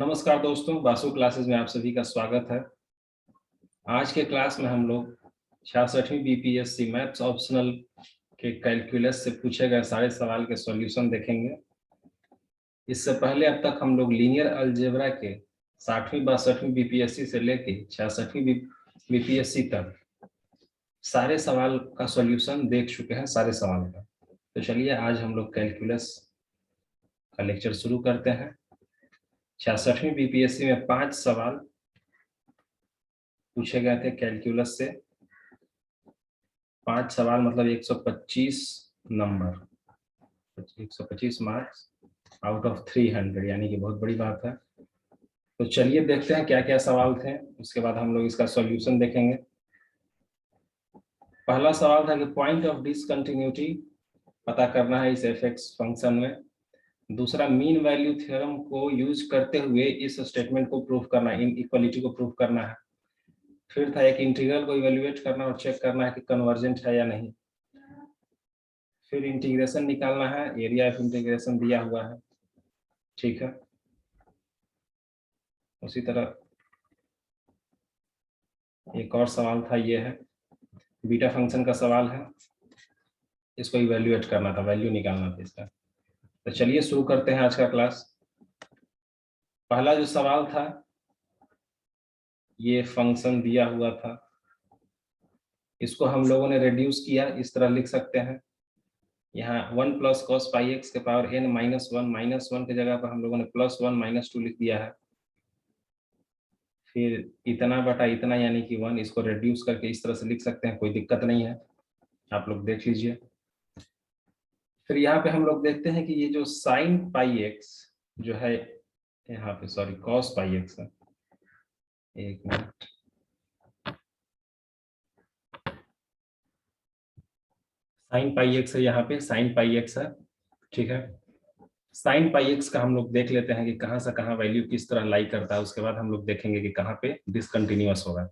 नमस्कार दोस्तों, बासु क्लासेस में आप सभी का स्वागत है। आज के क्लास में हम लोग 66वीं बीपीएससी मैथ्स ऑप्शनल के कैलकुलस से पूछे गए सारे सवाल के सॉल्यूशन देखेंगे। इससे पहले अब तक हम लोग लीनियर अलजेब्रा के 60वीं 62वीं बीपीएससी से लेके 66वीं बीपीएससी तक सारे सवाल का सॉल्यूशन देख चुके हैं, सारे सवाल का। तो चलिए आज हम लोग कैलकुलस का लेक्चर शुरू करते हैं। 66वीं बीपीएससी में 5 सवाल पूछे गए थे कैलकुलस से। 5 सवाल मतलब 125 नंबर, 125 मार्क्स आउट ऑफ 300, यानी कि बहुत बड़ी बात है। तो चलिए देखते हैं क्या क्या सवाल थे, उसके बाद हम लोग इसका सॉल्यूशन देखेंगे। पहला सवाल था कि पॉइंट ऑफ डिसकंटिन्यूटी पता करना है इस एफ(x) फंक्शन में। दूसरा, मीन वैल्यू थ्योरम को यूज करते हुए इस स्टेटमेंट को प्रूफ करना, इन इक्वलिटी को प्रूफ करना है। फिर था एक इंटीग्रल को इवेल्युएट करना और चेक करना है कि कन्वर्जेंट है या नहीं। फिर इंटीग्रेशन निकालना है, एरिया ऑफ इंटीग्रेशन दिया हुआ है, ठीक है। उसी तरह एक और सवाल था, ये है बीटा फंक्शन का सवाल है, इसको इवेल्युएट करना था, वैल्यू निकालना था इसका। तो चलिए शुरू करते हैं आज का क्लास। पहला जो सवाल था, ये फंक्शन दिया हुआ था, इसको हम लोगों ने रिड्यूस किया, इस तरह लिख सकते हैं। यहाँ 1 + cos πx के पावर n -1 की जगह पर हम लोगों ने +1 -2 लिख दिया है। फिर इतना बटा इतना यानी कि 1, इसको रिड्यूस करके इस तरह से लिख सकते हैं, कोई दिक्कत नहीं है, आप लोग देख लीजिए। फिर यहाँ पे हम लोग देखते हैं कि ये जो sin πx जो है यहाँ पे, सॉरी cos πx है, एक मिनट, sin πx है, यहाँ पे sin πx है, ठीक है। sin πx का हम लोग देख लेते हैं कि कहाँ से कहाँ वैल्यू किस तरह लाई करता है, उसके बाद हम लोग देखेंगे कि कहाँ पे डिसकंटिन्यूअस होगा।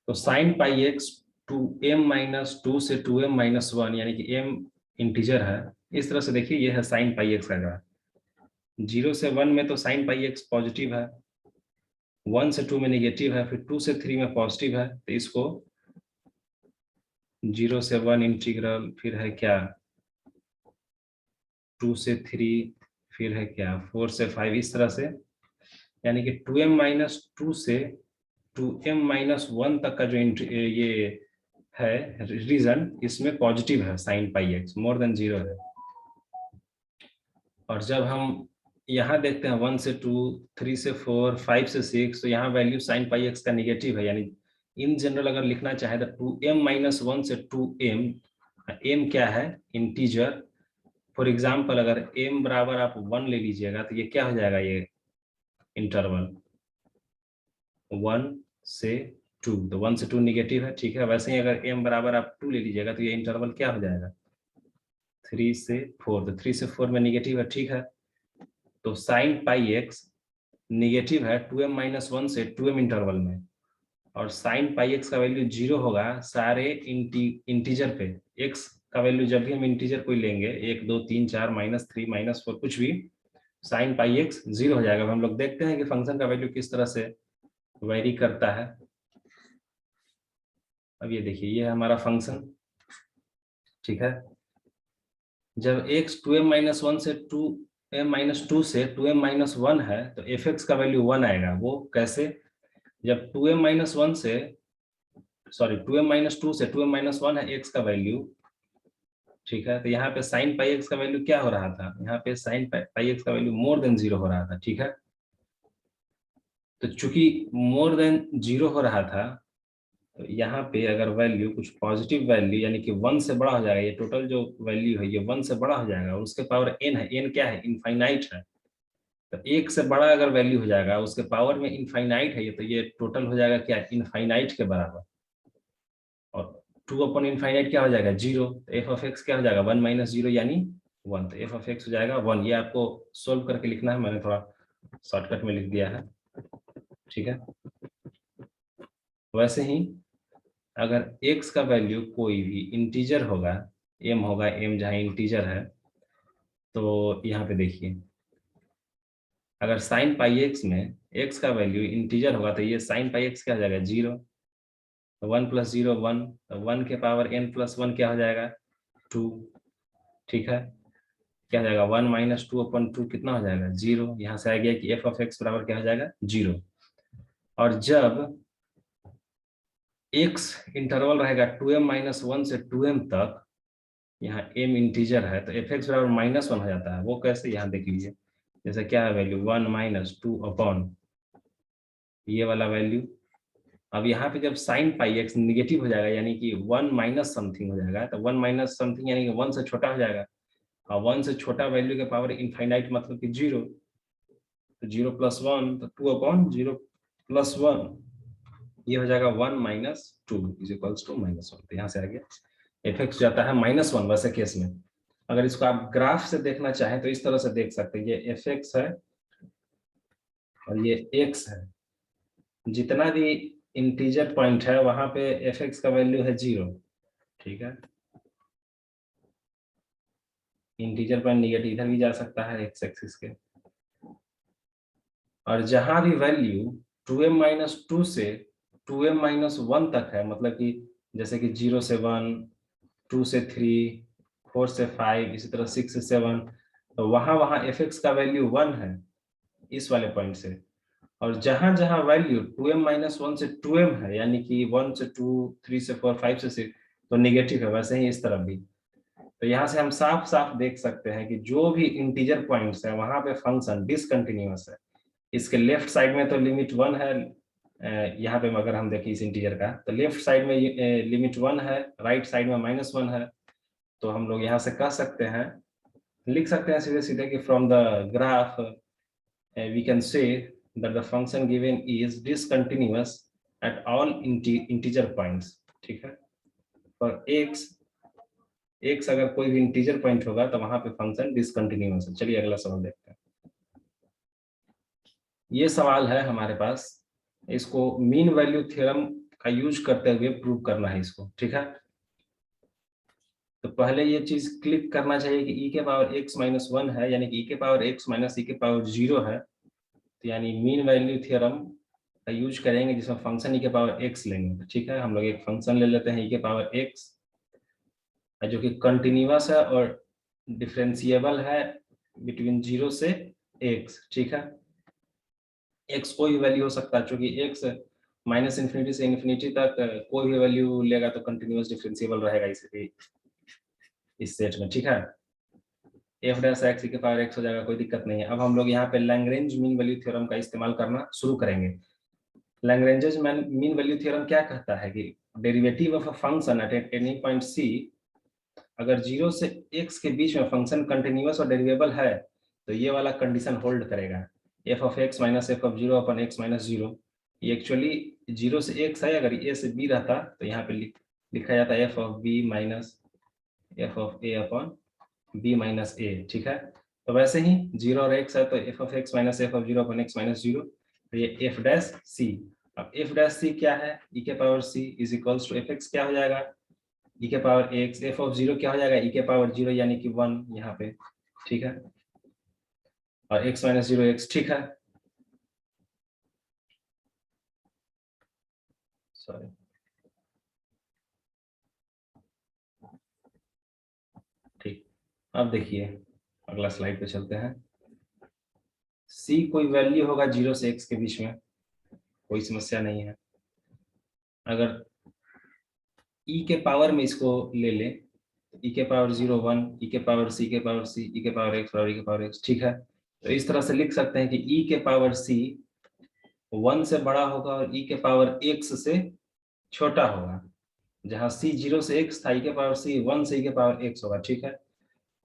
तो sin πx 2m-2 से 2m-1 यानी कि m इंटीजर है, इस तरह से देखिए ये है sin πx का ग्राफ। 0 से 1 में तो sin πx पॉजिटिव है, 1 से 2 में नेगेटिव है, फिर 2 से 3 में पॉजिटिव है। तो इसको 0 से 1 इंटीग्रल, फिर है क्या 2 से 3, फिर है क्या 4 से 5, इस तरह से, यानी कि 2m-2 से 2m-1 तक का जो ये है रीजन, इसमें पॉजिटिव है sin πx, मोर देन 0 है। और जब हम यहाँ देखते हैं 1 से 2, 3 से 4, 5 से 6, तो यहाँ वैल्यू sin πx का नेगेटिव है, यानी इन जनरल अगर लिखना चाहे तो 2m-1 से 2m, m क्या है इंटीजर। फॉर एग्जाम्पल अगर m बराबर आप 1 ले लीजिएगा तो ये क्या हो जाएगा, ये इंटरवल 1 से 2, तो 1 से 2 नेगेटिव है, ठीक है। वैसे ही अगर m बराबर आप 2 ले लीजिएगा तो ये इंटरवल क्या हो जाएगा 3 से 4, तो 3 से 4 में नेगेटिव है, ठीक है। तो sin πx नेगेटिव है 2m-1 से 2m इंटरवल में, और sin πx का वैल्यू 0 होगा सारे इंटीजर पे। x का वैल्यू जब भी हम इंटीजर कोई लेंगे, 1 2 3 4 -3 -4 कुछ भी, sin πx 0 हो जाएगा। अब हम लोग देखते हैं कि फंक्शन का वैल्यू किस तरह से वेरी करता है। अब ये देखिए, ये है हमारा फंक्शन, ठीक है। जब x 2m-1 से 2m-2 से 2m-1 है तो f(x) का वैल्यू 1 आएगा। वो कैसे, जब 2m-1 से, सॉरी 2m-2 से 2m-1 है x का वैल्यू, ठीक है। तो यहाँ पे sin πx का वैल्यू क्या हो रहा था, यहाँ पे sin πx का वैल्यू मोर देन 0 हो रहा था, ठीक है। तो चूंकि मोर देन 0 हो रहा था, तो यहाँ पे अगर वैल्यू कुछ पॉजिटिव वैल्यू यानी कि 1 से बड़ा हो जाएगा, ये टोटल जो वैल्यू है ये 1 से बड़ा हो जाएगा, और उसके पावर n है, n क्या है इनफाइनाइट है। तो 1 से बड़ा अगर वैल्यू हो जाएगा, उसके पावर में इनफाइनाइट है, तो ये टोटल हो जाएगा क्या इनफाइनाइट के बराबर, और 2/इनफाइनाइट क्या हो जाएगा 0। तो f(x) क्या हो जाएगा 1 - 0 यानी 1, तो f(x) हो जाएगा 1। ये आपको सोल्व करके लिखना है, मैंने थोड़ा शॉर्टकट में लिख दिया है, ठीक है। वैसे ही अगर x का वैल्यू कोई भी इंटीजर होगा, m होगा, m जहाँ इंटीजर है, तो यहाँ पे देखिए अगर साइन पाई एक्स में एक्स का वैल्यू इंटीजर होगा तो ये साइन पाई एक्स क्या हो जाएगा 0, तो 1 + 0 1, तो 1 के पावर n + 1 क्या हो जाएगा 2। ठीक है, क्या हो जाएगा 1 - 2/2 कितना हो जाएगा 0। यहाँ से आ गया कि f ऑफ x बराबर क्या हो जाएगा 0। और जब x इंटरवल रहेगा 2m - 1 से 2m तक, यहाँ m इंटीजर है तो f(x) बराबर -1 हो जाता है। वो कैसे, यहाँ देख लीजिए, जैसे क्या है वैल्यू 1 - 2 अपॉन ये वाला वैल्यू। अब यहाँ पे जब साइन पाई एक्स निगेटिव हो जाएगा यानी कि 1 माइनस समथिंग हो जाएगा, तो 1 माइनस समथिंग यानी कि 1 से छोटा हो जाएगा, और 1 से छोटा वैल्यू के पावर इनफाइनाइट मतलब कि 0, तो 0 + 1 तो 2/0 + 1, ये हो जाएगा 1 - 2 = -1। तो यहाँ से आ गया f(x) जाता है -1 वैसे केस में। अगर इसको आप ग्राफ से देखना चाहें तो इस तरह से देख सकते हैं, ये f(x) है और ये x है। जितना भी इंटीजर पॉइंट है वहां पे f(x) का वैल्यू है 0। ठीक है, इंटीजर पॉइंट निगेटिव इधर भी जा सकता है x एक्सिस के। और जहां भी वैल्यू 2m - 2 से 2m - 1 तक है, मतलब कि जैसे कि 0 से 1, 2 से 3, 4 से 5, इसी तरह 6 से 7, तो वहां f(x) का वैल्यू 1 है इस वाले पॉइंट से। और जहां जहां वैल्यू 2m - 1 से 2m है यानी कि 1 से 2, 3 से 4, 5 से 6 तो निगेटिव है, वैसे ही इस तरफ भी। तो यहाँ से हम साफ साफ देख सकते हैं कि जो भी इंटीजर पॉइंट्स है वहां पे फंक्शन डिसकंटिन्यूअस है। इसके लेफ्ट साइड में तो लिमिट 1 है, यहाँ पे अगर हम देखें इस इंटीजर का तो लेफ्ट साइड में लिमिट 1 है, राइट साइड में -1 है। तो हम लोग यहाँ से कह सकते हैं, लिख सकते हैं सीधे सीधे कि from the graph we can say that the function given is discontinuous at all integer points. ठीक है, फॉर एक्स अगर कोई भी इंटीजर पॉइंट होगा तो वहां पे फंक्शन डिसकंटिन्यूअस है। चलिए अगला सवाल देखते हैं। ये सवाल है हमारे पास, इसको मीन वैल्यू थ्योरम का यूज करते हुए प्रूव करना है इसको। ठीक है, तो पहले ये चीज क्लिक करना चाहिए कि e के पावर x - 1 है यानी कि e के पावर x - e के पावर 0 है, तो यानी मीन वैल्यू थ्योरम का यूज करेंगे जिसमें फंक्शन e के पावर x लेंगे। ठीक है, हम लोग एक फंक्शन ले लेते हैं e के पावर x जो कि कंटिन्यूअस है और डिफरेंशिएबल है बिटवीन 0 से x। ठीक है, x कोई भी वैल्यू हो सकता है, चूंकि x -∞ से इन्फिनिटी तक कोई भी वैल्यू लेगा तो कंटिन्यूअस डिफरेंशिएबल रहेगा इस सेट में। ठीक है, f'(x) e के पावर x हो जाएगा, कोई दिक्कत नहीं है। अब हम लोग यहाँ पे लैग्रेंज मीन वैल्यू थ्योरम का इस्तेमाल करना शुरू करेंगे। लैग्रेंज मीन वैल्यू थ्योरम क्या कहता है कि derivative of a function at any point c, अगर 0 से x के बीच में फंक्शन कंटिन्यूअस और डेरिवेबल है तो ये वाला कंडीशन होल्ड करेगा, f(x - f(0) x - 0। ये एक्चुअली 0 से x है, अगर a से b रहता तो यहाँ पे लिखा जाता है f(b - f(a)b - a। ठीक है, तो वैसे ही 0 और x है तो f(x - f(0) x - 0, तो ये f'(c). अब f'(c) क्या है, e के power c is equals to f(x) क्या हो जाएगा e के पावर x, f(0) क्या हो जाएगा e के पावर 0 यानी कि 1 यहाँ पे। ठीक है, और x - 0 x। ठीक है, सॉरी, ठीक। अब देखिए अगला स्लाइड पे चलते हैं। c कोई वैल्यू होगा 0 से x के बीच में, कोई समस्या नहीं है। अगर e के पावर में इसको ले ले, e के पावर 0 1, e के पावर c के पावर c, e के पावर x और e के पावर x। ठीक है, तो इस तरह से लिख सकते हैं कि e के पावर c 1 से बड़ा होगा और e के पावर x से छोटा होगा। जहां c 0 से x था, e के पावर c 1 से e के पावर x होगा। ठीक है,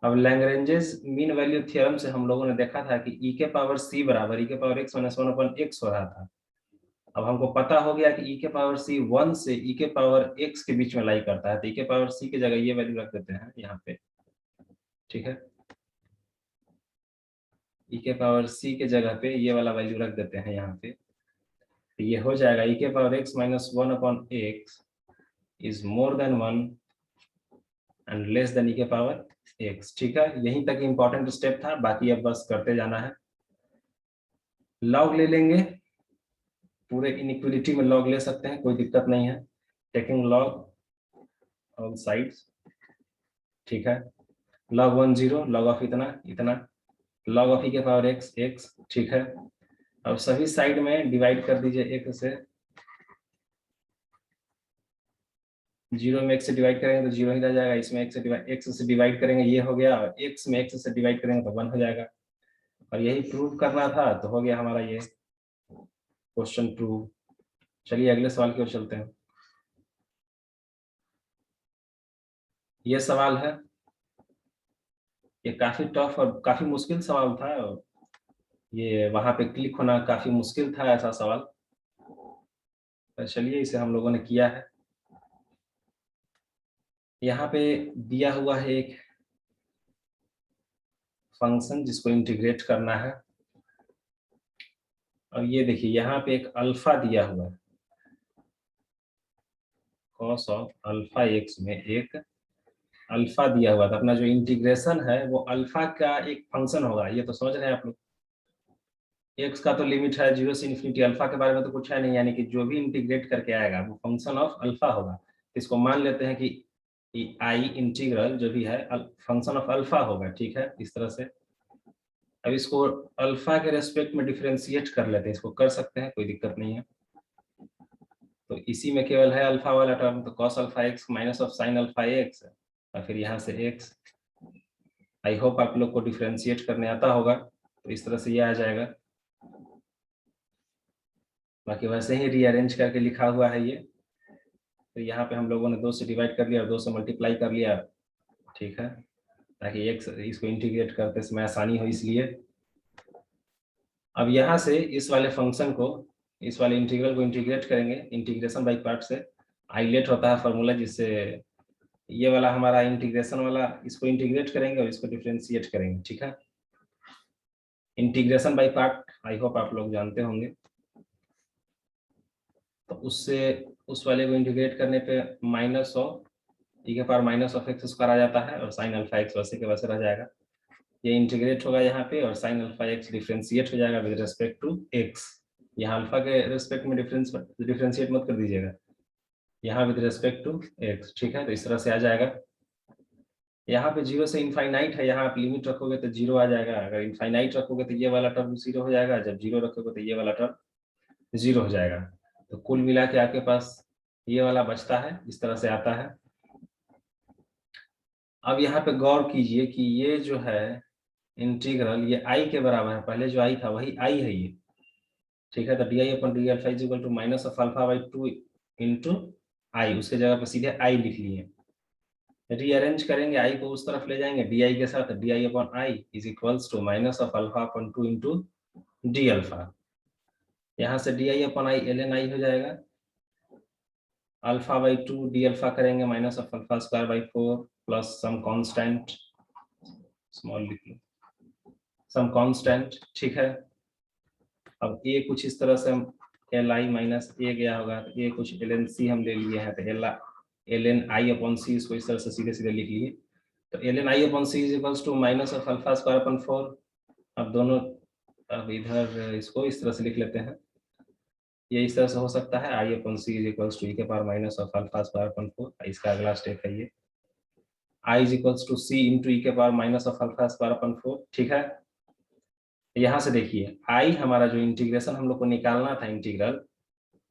अब लैग्रेंजेस मीन वैल्यू थ्योरम से हम लोगों ने देखा था कि e के पावर c बराबर e के पावर x - 1/x हो रहा था। अब हमको पता हो गया कि e के पावर c 1 से e के पावर x के बीच में लाई करता है, तो e के पावर c की जगह ये वैल्यू रख देते हैं यहाँ पे। ठीक है, e के पावर c के जगह पे ये वाला वैल्यू रख देते हैं यहाँ पे, तो ये हो जाएगा e के power x - 1/x is more than 1 and less than e के पावर x। ठीक है, यहीं तक इम्पोर्टेंट स्टेप था, बाकी अब बस करते जाना है। लॉग ले लेंगे, पूरे इनइक्वलिटी में लॉग ले सकते हैं, कोई दिक्कत नहीं है। टेकिंग लॉग ऑल साइड्स, ठीक है। लॉग 1 0, लॉग ऑफ इतना इतना, लॉग ऑफ ई के पावर एक्स एक्स, ठीक है। अब सभी साइड में डिवाइड कर दीजिए एक से, 0 में x से डिवाइड करेंगे तो 0 ही रह जाएगा, इसमें x से डिवाइड करेंगे ये हो गया, और x में x से डिवाइड करेंगे तो 1 हो जाएगा। और यही प्रूव करना था, तो हो गया हमारा ये क्वेश्चन प्रूव। चलिए अगले सवाल की ओर चलते हैं। ये सवाल है, ये काफी टफ और काफी मुश्किल सवाल था, और ये वहां पे क्लिक होना काफी मुश्किल था ऐसा सवाल। तो चलिए इसे हम लोगों ने किया है। यहाँ पे दिया हुआ है एक फंक्शन जिसको इंटीग्रेट करना है, और ये देखिए यहाँ पे एक अल्फा दिया हुआ है, कॉस ऑफ अल्फा एक्स में एक अल्फा दिया हुआ था। अपना जो इंटीग्रेशन है वो अल्फा का एक फंक्शन होगा, ये तो समझ रहे हैं आप लोग। एक्स का तो लिमिट है 0 से इन्फिनिटी, अल्फा के बारे में तो कुछ है नहीं, यानी कि जो भी इंटीग्रेट करके आएगा वो फंक्शन ऑफ अल्फा होगा। इसको मान लेते हैं कि आई इंटीग्रल जो भी है फंक्शन ऑफ अल्फा होगा, ठीक है, इस तरह से। अब इसको अल्फा के रेस्पेक्ट में डिफरेंशिएट कर लेते हैं, इसको कर सकते हैं, कोई दिक्कत नहीं है। तो इसी में केवल है अल्फा वाला टर्म, तो cos alpha x minus of sine alpha x, और फिर यहाँ से एक्स। आई होप आप लोग को डिफरेंशिएट करने आता होगा, तो इस तरह से ये आ जाएगा। बाकी वैसे ही रीअरेंज करके लिखा हुआ है ये। तो यहाँ पे हम लोगों ने 2 से डिवाइड कर लिया और 2 से मल्टीप्लाई कर लिया, ठीक है, ताकि एक इसको इंटीग्रेट करते समय आसानी हो इसलिए। अब यहाँ से इस वाले फंक्शन को, इस वाले इंटीग्रल को इंटीग्रेट करेंगे इंटीग्रेशन बाई पार्ट से। आइलेट होता है फॉर्मूला, जिससे ये वाला हमारा इंटीग्रेशन वाला, इसको इंटीग्रेट करेंगे और इसको डिफरेंशिएट करेंगे, ठीक है। Integration by part I hope आप लोग जानते होंगे। तो उससे उस वाले को इंटीग्रेट करने पे माइनस ऑफ ई के power minus of X square आ जाता है, और साइन अल्फा एक्स वैसे के वैसे रह जाएगा। ये इंटीग्रेट होगा यहाँ पे, और साइन अल्फा एक्स डिफरेंशिएट हो जाएगा विद रेस्पेक्ट टू एक्स। यहाँ अल्फा के रेस्पेक्ट में डिफरेंशिएट मत कर दीजिएगा, यहाँ विद रेस्पेक्ट टू एक्स, ठीक है। तो इस तरह से आ जाएगा। यहाँ पे 0 से इनफाइनाइट है, यहाँ आप लिमिट रखोगे तो 0 आ जाएगा, अगर इनफाइनाइट रखोगे तो ये वाला टर्म 0 हो जाएगा, जब 0 रखोगे तो ये वाला टर्म 0 हो जाएगा। तो कुल मिला के आपके पास ये वाला बचता है, इस तरह से आता है। अब यहाँ पे गौर कीजिए कि ये जो है इंटीग्रल, ये आई के बराबर है, पहले जो आई था वही आई है ये, ठीक है। तो D I upon D alpha is equal to minus of alpha by 2 into I, उसके जगह पे सीधे आई लिख लिए। रीअरेंज करेंगे, आई को उस तरफ ले जाएंगे डी आई के साथ, D I upon I is equals to minus of alpha upon 2 into D alpha. यहाँ से D I upon I L N I हो जाएगा, अल्फा बाई 2 डी अल्फा करेंगे minus of alpha square by 4 plus some constant, small लिख लो, some constant, ठीक है। अब ए कुछ इस तरह से हम एल आई माइनस ए गया होगा, तो ए कुछ एल एन सी हम ले लिए हैं, तो L N I upon C इसको इस तरह से सीधे सीधे लिख लिए। तो L N I upon C is equals to minus of alpha square upon 4। अब दोनों, अब इधर इसको इस तरह से लिख लेते हैं, ये इस तरह से हो सकता है, I upon C is equals to e के power minus of alpha square upon 4। इसका अगला स्टेप है ये, I is equals to C into e के power minus of alpha square upon 4, ठीक है। यहाँ से देखिए आई हमारा जो इंटीग्रेशन हम लोग को निकालना था इंटीग्रल,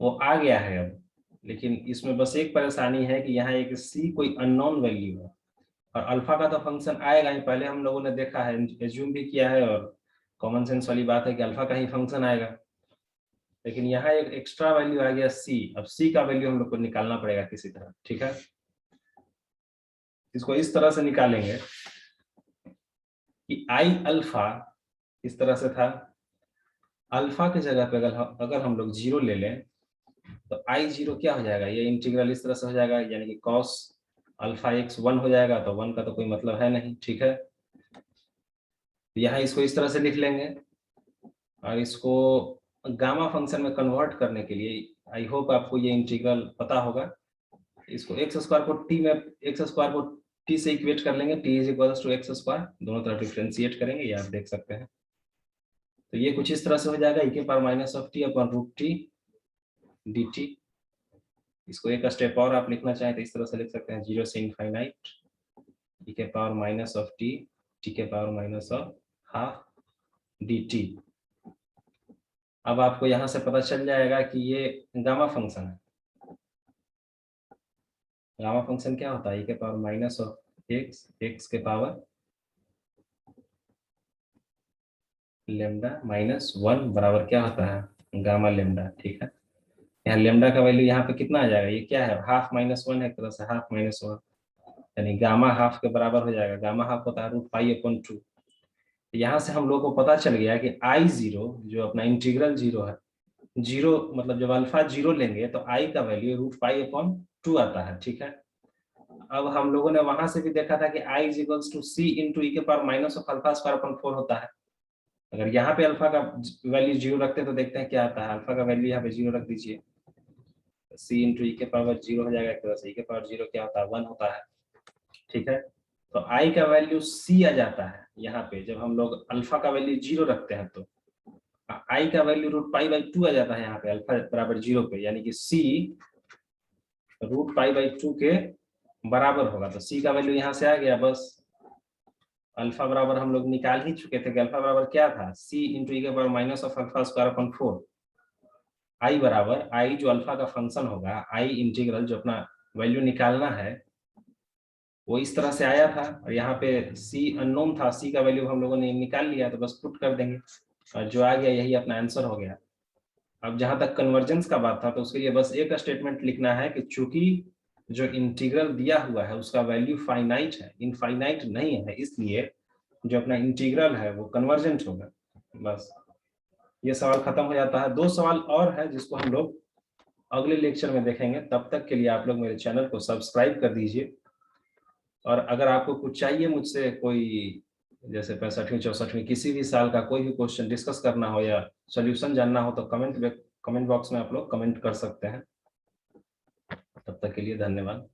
वो आ गया है अब। लेकिन इसमें बस एक परेशानी है कि यहाँ एक सी कोई अननोन वैल्यू है, और अल्फा का तो फंक्शन आएगा ही, पहले हम लोगों ने देखा है, एज्यूम भी किया है, और कॉमन सेंस वाली बात है कि अल्फा का ही फंक्शन आएगा। लेकिन यहाँ एक एक्स्ट्रा वैल्यू आ गया सी, अब सी का वैल्यू हम लोग को निकालना पड़ेगा किसी तरह, ठीक है। इसको इस तरह से निकालेंगे कि आई अल्फा इस तरह से था, अल्फा की जगह पे अगर हम लोग 0 ले लें तो आई 0 क्या हो जाएगा, ये इंटीग्रल इस तरह से हो जाएगा, यानी कि कॉस अल्फा एक्स 1 हो जाएगा, तो 1 का तो कोई मतलब है नहीं, ठीक है। यहाँ इसको इस तरह से लिख लेंगे, और इसको गामा फंक्शन में कन्वर्ट करने के लिए आई होप आपको ये इंटीग्रल पता होगा। इसको एक्स स्क्वायर को टी में, एक्स स्क्वायर को टी से इक्वेट कर लेंगे, T is equals to X square, दोनों तरफ डिफरेंशिएट करेंगे, ये आप देख सकते हैं। तो ये कुछ इस तरह से हो जाएगा e के power minus of T upon root T dt। इसको एक स्टेप और आप लिखना चाहें तो इस तरह से लिख सकते हैं 0 से इनफाइनाइट e के power minus of T T के power minus of half dt। अब आपको यहाँ से पता चल जाएगा कि ये गामा फंक्शन है। गामा फंक्शन क्या होता है? e के पावर माइनस ऑफ एक्स के पावर लेमडा माइनस 1 बराबर क्या होता है? Gamma lambda. ठीक है, यहाँ लेमडा का वैल्यू यहाँ पे कितना आ जाएगा? ये क्या है? हाफ माइनस 1 है, एक तरह से हाफ माइनस 1, यानी गामा हाफ के बराबर हो जाएगा। गामा हाफ होता है रूट पाई अपॉन 2। यहाँ से हम लोग को पता चल गया कि आई जीरो जो अपना इंटीग्रल जीरो है, जीरो मतलब जब अल्फा जीरो लेंगे तो आई का वैल्यू रूट पाई अपॉन 2 आता है। ठीक है, अब हम लोगों ने वहां से भी देखा था कि I is equals to C into e के power minus of alpha square upon 4 होता है। अगर यहाँ पे अल्फा का वैल्यू जीरो रखते तो देखते हैं क्या आता है। अल्फा का वैल्यू यहाँ पे जीरो रख दीजिए, सी इंटू ई के पावर जीरो हो जाएगा, एक तरह से ई के पावर जीरो क्या होता है? 1 होता है। ठीक है, तो आई का वैल्यू सी आ जाता है यहाँ पे। जब हम लोग अल्फा का वैल्यू जीरो रखते हैं तो आई का वैल्यू रूट पाई बाई 2 आ जाता है यहाँ पे अल्फा बराबर जीरो पे, यानी कि सी रूट पाई बाई 2 के बराबर होगा। तो सी का वैल्यू यहाँ से आ गया। बस अल्फा बराबर हम लोग निकाल ही चुके थे कि अल्फा बराबर क्या था? सी इंटू ई के power minus of alpha square upon 4। आई बराबर आई जो अल्फा का फंक्शन होगा, आई इंटीग्रल जो अपना वैल्यू निकालना है वो इस तरह से आया था। और यहाँ पे सी अननोन था, सी का वैल्यू हम लोगों ने निकाल लिया, तो बस पुट कर देंगे और जो आ गया यही अपना आंसर हो गया। अब जहां तक कन्वर्जेंस का बात था तो उसके लिए बस एक स्टेटमेंट लिखना है कि चूंकि जो इंटीग्रल दिया हुआ है उसका वैल्यू फाइनाइट है, इनफाइनाइट नहीं है, इसलिए जो अपना इंटीग्रल है वो कन्वर्जेंट होगा। बस ये सवाल खत्म हो जाता है। 2 सवाल और है जिसको हम लोग अगले लेक्चर में देखेंगे। तब तक के लिए आप लोग मेरे चैनल को सब्सक्राइब कर दीजिए। और अगर आपको कुछ चाहिए मुझसे, कोई जैसे 65वीं 64वीं किसी भी साल का कोई भी क्वेश्चन डिस्कस करना हो या सॉल्यूशन जानना हो तो कमेंट बॉक्स में आप लोग कमेंट कर सकते हैं। तब तक के लिए धन्यवाद।